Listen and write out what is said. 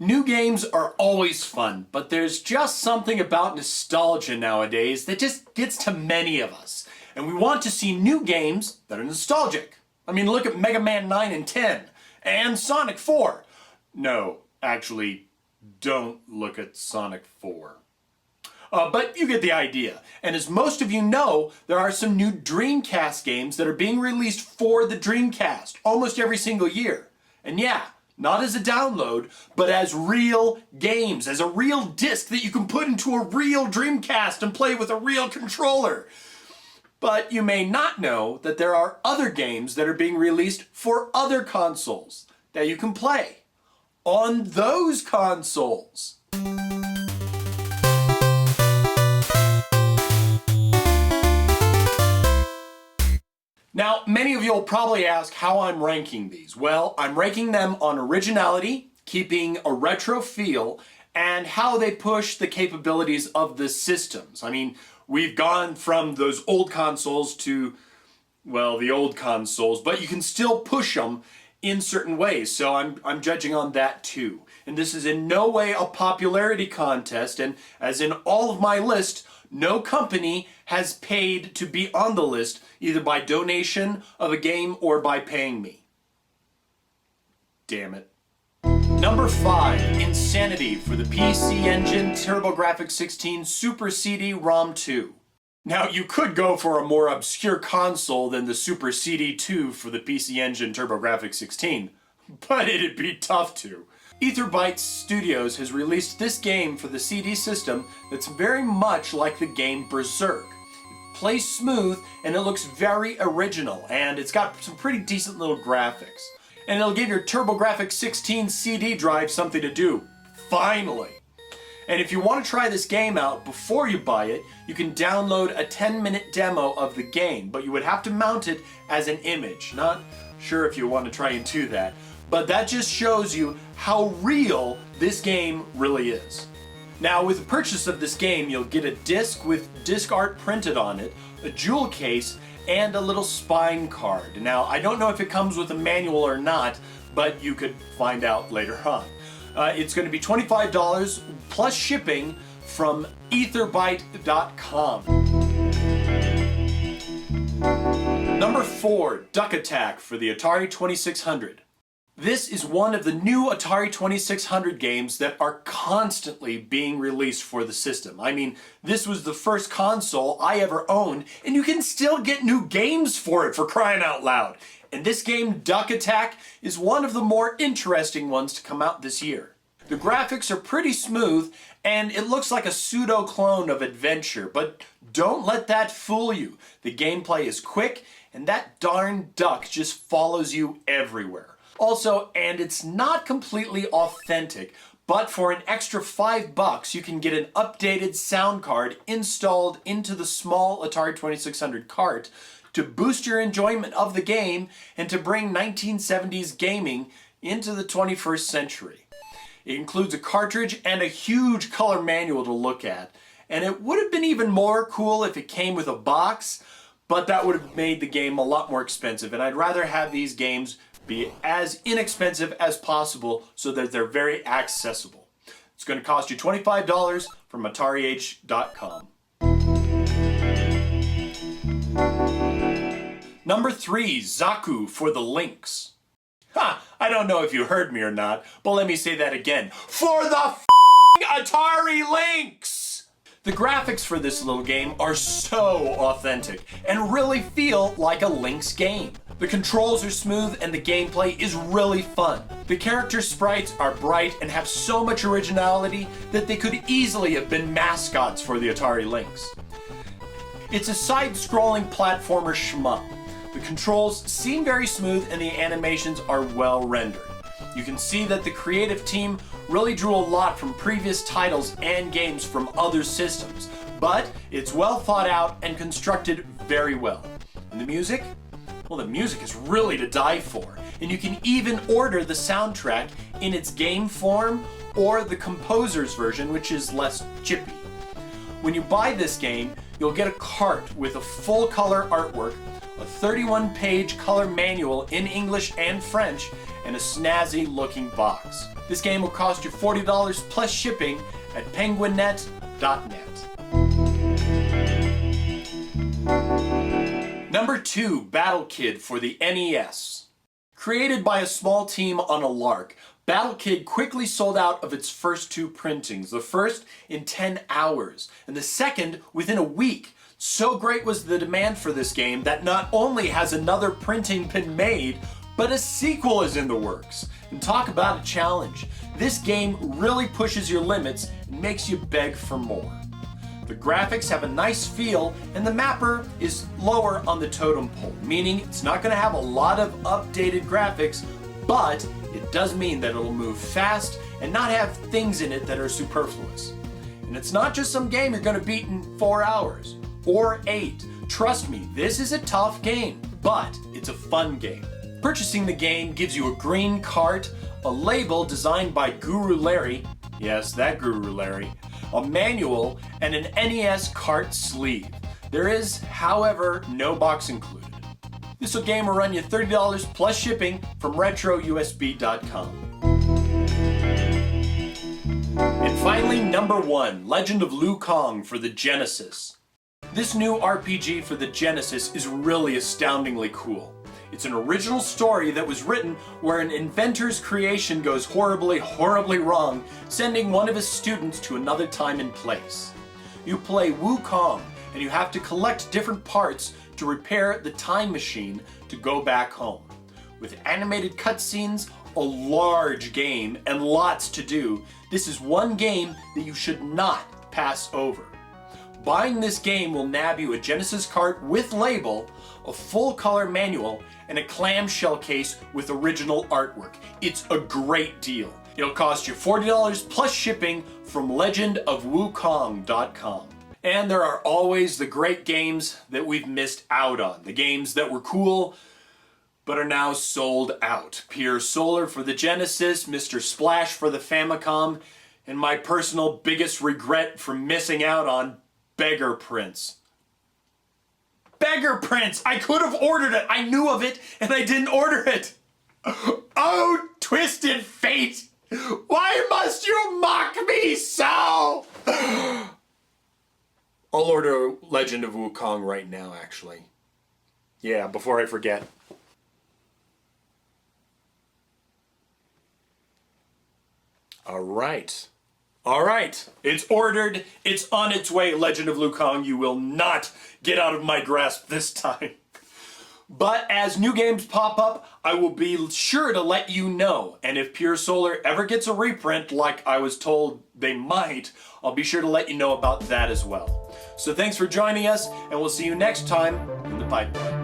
New games are always fun, but there's just something about nostalgia nowadays that just gets to many of us. And we want to see new games that are nostalgic. I mean, look at Mega Man 9 and 10, and Sonic 4. No, actually, don't look at Sonic 4. But you get the idea. And as most of you know, there are some new Dreamcast games that are being released for the Dreamcast almost every single year. And yeah, not as a download, but as real games, as a real disc that you can put into a real Dreamcast and play with a real controller. But you may not know that there are other games that are being released for other consoles that you can play on those consoles. Now, many of you will probably ask how I'm ranking these. Well, I'm ranking them on originality, keeping a retro feel, and how they push the capabilities of the systems. I mean, we've gone from those old consoles to, well, the old consoles, but you can still push them in certain ways, so I'm judging on that too. And this is in no way a popularity contest, and as in all of my lists, no company has paid to be on the list, either by donation of a game or by paying me. Damn it. Number 5, Insanity for the PC Engine TurboGrafx-16 Super CD-ROM 2. Now, you could go for a more obscure console than the Super CD2 for the PC Engine TurboGrafx-16, but it'd be tough to. Etherbyte Studios has released this game for the CD system that's very much like the game Berserk. It plays smooth and it looks very original, and it's got some pretty decent little graphics. And it'll give your TurboGrafx-16 CD drive something to do. Finally! And if you want to try this game out before you buy it, you can download a 10-minute demo of the game, but you would have to mount it as an image. Not sure if you want to try and do that, but that just shows you how real this game really is. Now, with the purchase of this game, you'll get a disc with disc art printed on it, a jewel case, and a little spine card. Now, I don't know if it comes with a manual or not, but you could find out later on. It's going to be $25 plus shipping from etherbyte.com. Number 4, Duck Attack for the Atari 2600. This is one of the new Atari 2600 games that are constantly being released for the system. I mean, this was the first console I ever owned, and you can still get new games for it, for crying out loud. And this game, Duck Attack, is one of the more interesting ones to come out this year. The graphics are pretty smooth, and it looks like a pseudo-clone of Adventure, but don't let that fool you. The gameplay is quick, and that darn duck just follows you everywhere. Also, and it's not completely authentic, but for an extra $5 you can get an updated sound card installed into the small Atari 2600 cart to boost your enjoyment of the game and to bring 1970s gaming into the 21st century. It includes a cartridge and a huge color manual to look at, and it would have been even more cool if it came with a box, but that would have made the game a lot more expensive, and I'd rather have these games be as inexpensive as possible so that they're very accessible. It's going to cost you $25 from AtariAge.com. Number 3, Zaku for the Lynx. Ha! I don't know if you heard me or not, but let me say that again. For the f***ing Atari Lynx! The graphics for this little game are so authentic and really feel like a Lynx game. The controls are smooth and the gameplay is really fun. The character sprites are bright and have so much originality that they could easily have been mascots for the Atari Lynx. It's a side-scrolling platformer shmup. The controls seem very smooth and the animations are well rendered. You can see that the creative team really drew a lot from previous titles and games from other systems, but it's well thought out and constructed very well. And the music? Well, the music is really to die for, and you can even order the soundtrack in its game form or the composer's version, which is less chippy. When you buy this game, you'll get a cart with a full-color artwork, a 31-page color manual in English and French, and a snazzy looking box. This game will cost you $40 plus shipping at penguinnet.net. Number 2, Battle Kid for the NES. Created by a small team on a lark, Battle Kid quickly sold out of its first 2 printings, the first in 10 hours, and the second within a week. So great was the demand for this game that not only has another printing been made, but a sequel is in the works. And talk about a challenge. This game really pushes your limits and makes you beg for more. The graphics have a nice feel, and the mapper is lower on the totem pole, meaning it's not going to have a lot of updated graphics, but it does mean that it'll move fast and not have things in it that are superfluous. And it's not just some game you're going to beat in 4 hours or 8. Trust me, this is a tough game, but it's a fun game. Purchasing the game gives you a green cart, a label designed by Guru Larry, yes, that Guru Larry, a manual, and an NES cart sleeve. There is, however, no box included. This game will run you $30 plus shipping from retrousb.com. And finally, number 1, Legend of Wukong for the Genesis. This new RPG for the Genesis is really astoundingly cool. It's an original story that was written where an inventor's creation goes horribly, horribly wrong, sending one of his students to another time and place. You play Wukong, and you have to collect different parts to repair the time machine to go back home. With animated cutscenes, a large game, and lots to do, this is one game that you should not pass over. Buying this game will nab you a Genesis cart with label, a full color manual, and a clamshell case with original artwork. It's a great deal. It'll cost you $40 plus shipping from legendofwukong.com. And there are always the great games that we've missed out on. The games that were cool, but are now sold out. Pure Solar for the Genesis, Mr. Splash for the Famicom, and my personal biggest regret for missing out on Beggar Prince. Beggar Prince! I could have ordered it! I knew of it, and I didn't order it! Oh, twisted fate! Why must you mock me so? I'll order Legend of Wukong right now, actually. Yeah, before I forget. Alright. Alright, it's ordered, it's on its way, Legend of Wukong. You will not get out of my grasp this time. But as new games pop up, I will be sure to let you know. And if Pure Solar ever gets a reprint, like I was told they might, I'll be sure to let you know about that as well. So thanks for joining us, and we'll see you next time in the pipeline.